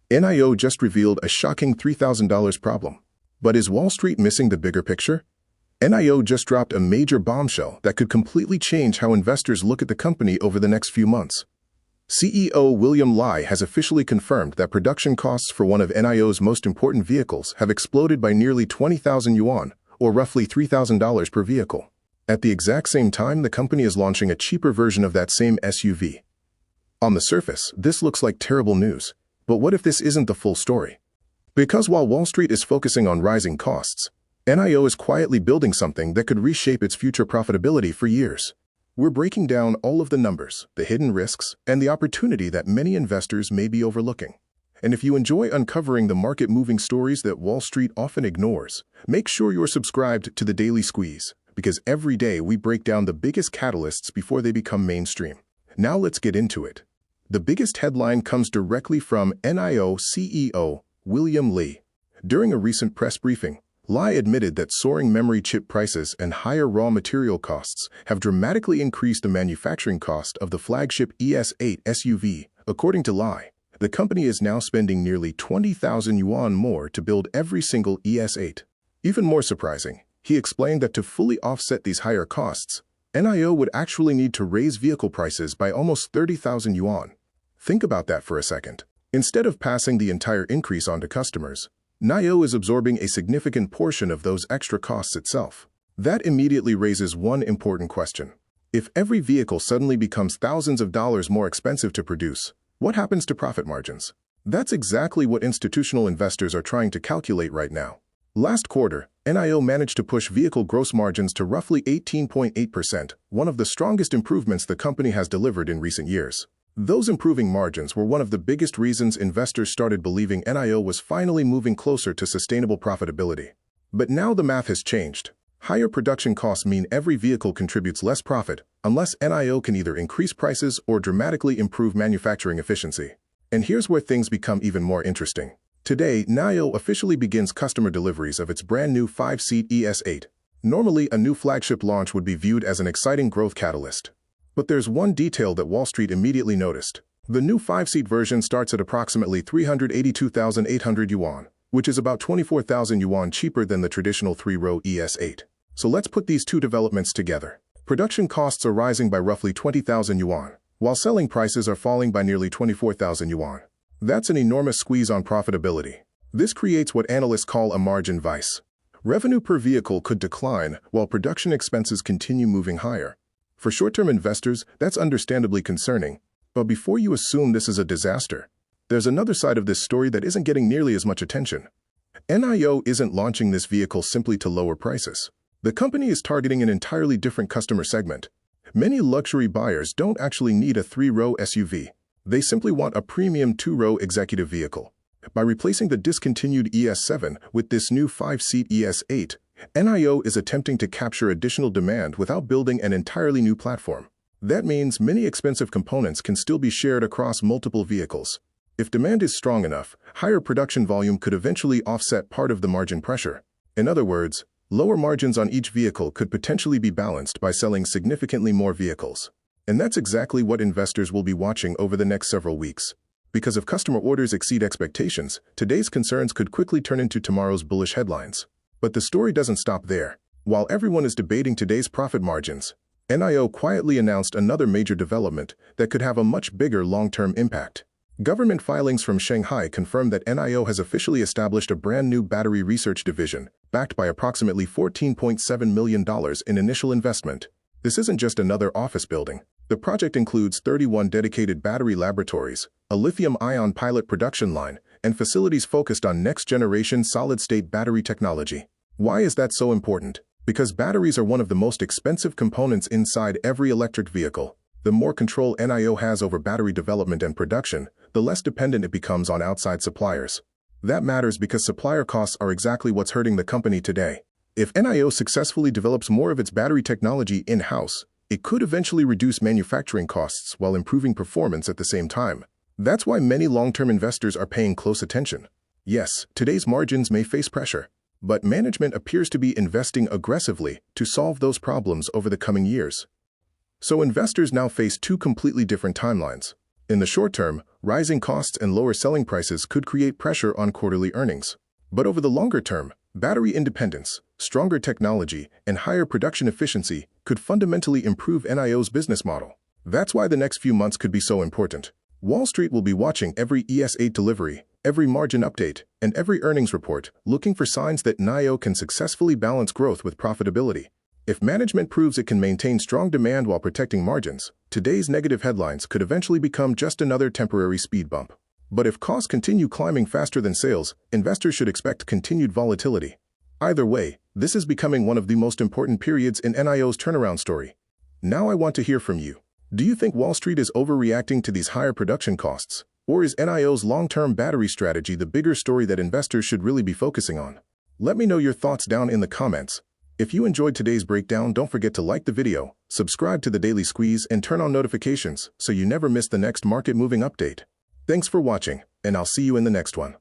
NIO just revealed a shocking $3,000 problem. But is Wall Street missing the bigger picture? NIO just dropped a major bombshell that could completely change how investors look at the company over the next few months. CEO William Lai has officially confirmed that production costs for one of NIO's most important vehicles have exploded by nearly 20,000 yuan, or roughly $3,000 per vehicle. At the exact same time, the company is launching a cheaper version of that same SUV. On the surface, this looks like terrible news. But what if this isn't the full story? Because while Wall Street is focusing on rising costs, NIO is quietly building something that could reshape its future profitability for years. We're breaking down all of the numbers, the hidden risks, and the opportunity that many investors may be overlooking. And if you enjoy uncovering the market-moving stories that Wall Street often ignores, make sure you're subscribed to the Daily Squeeze, because every day we break down the biggest catalysts before they become mainstream. Now let's get into it. The biggest headline comes directly from NIO CEO William Lai. During a recent press briefing, Lai admitted that soaring memory chip prices and higher raw material costs have dramatically increased the manufacturing cost of the flagship ES8 SUV. According to Lai, the company is now spending nearly 20,000 yuan more to build every single ES8. Even more surprising, he explained that to fully offset these higher costs, NIO would actually need to raise vehicle prices by almost 30,000 yuan. Think about that for a second. Instead of passing the entire increase on to customers, NIO is absorbing a significant portion of those extra costs itself. That immediately raises one important question. If every vehicle suddenly becomes thousands of dollars more expensive to produce, what happens to profit margins? That's exactly what institutional investors are trying to calculate right now. Last quarter, NIO managed to push vehicle gross margins to roughly 18.8%, one of the strongest improvements the company has delivered in recent years. Those improving margins were one of the biggest reasons investors started believing NIO was finally moving closer to sustainable profitability. But now the math has changed. Higher production costs mean every vehicle contributes less profit, unless NIO can either increase prices or dramatically improve manufacturing efficiency. And here's where things become even more interesting. Today, NIO officially begins customer deliveries of its brand new 5-seat ES8. Normally, a new flagship launch would be viewed as an exciting growth catalyst. But there's one detail that Wall Street immediately noticed. The new 5-seat version starts at approximately 382,800 yuan, which is about 24,000 yuan cheaper than the traditional 3-row ES8. So let's put these two developments together. Production costs are rising by roughly 20,000 yuan, while selling prices are falling by nearly 24,000 yuan. That's an enormous squeeze on profitability. This creates what analysts call a margin vice. Revenue per vehicle could decline while production expenses continue moving higher. For short-term investors, that's understandably concerning. But before you assume this is a disaster, there's another side of this story that isn't getting nearly as much attention. NIO isn't launching this vehicle simply to lower prices. The company is targeting an entirely different customer segment. Many luxury buyers don't actually need a 3-row SUV. They simply want a premium 2-row executive vehicle. By replacing the discontinued ES7 with this new 5-seat ES8, NIO is attempting to capture additional demand without building an entirely new platform. That means many expensive components can still be shared across multiple vehicles. If demand is strong enough, higher production volume could eventually offset part of the margin pressure. In other words, lower margins on each vehicle could potentially be balanced by selling significantly more vehicles. And that's exactly what investors will be watching over the next several weeks. Because if customer orders exceed expectations, today's concerns could quickly turn into tomorrow's bullish headlines. But the story doesn't stop there. While everyone is debating today's profit margins, NIO quietly announced another major development that could have a much bigger long-term impact. Government filings from Shanghai confirm that NIO has officially established a brand new battery research division, backed by approximately $14.7 million in initial investment. This isn't just another office building. The project includes 31 dedicated battery laboratories, a lithium-ion pilot production line, and facilities focused on next-generation solid-state battery technology. Why is that so important? Because batteries are one of the most expensive components inside every electric vehicle. The more control NIO has over battery development and production, the less dependent it becomes on outside suppliers. That matters because supplier costs are exactly what's hurting the company today. If NIO successfully develops more of its battery technology in-house, it could eventually reduce manufacturing costs while improving performance at the same time. That's why many long-term investors are paying close attention. Yes, today's margins may face pressure, but management appears to be investing aggressively to solve those problems over the coming years. So investors now face two completely different timelines. In the short term, rising costs and lower selling prices could create pressure on quarterly earnings. But over the longer term, battery independence, stronger technology, and higher production efficiency could fundamentally improve NIO's business model. That's why the next few months could be so important. Wall Street will be watching every ES8 delivery, every margin update, and every earnings report, looking for signs that NIO can successfully balance growth with profitability. If management proves it can maintain strong demand while protecting margins, today's negative headlines could eventually become just another temporary speed bump. But if costs continue climbing faster than sales, investors should expect continued volatility. Either way, this is becoming one of the most important periods in NIO's turnaround story. Now I want to hear from you. Do you think Wall Street is overreacting to these higher production costs? Or is NIO's long-term battery strategy the bigger story that investors should really be focusing on? Let me know your thoughts down in the comments. If you enjoyed today's breakdown, don't forget to like the video, subscribe to the Daily Squeeze, and turn on notifications so you never miss the next market-moving update. Thanks for watching, and I'll see you in the next one.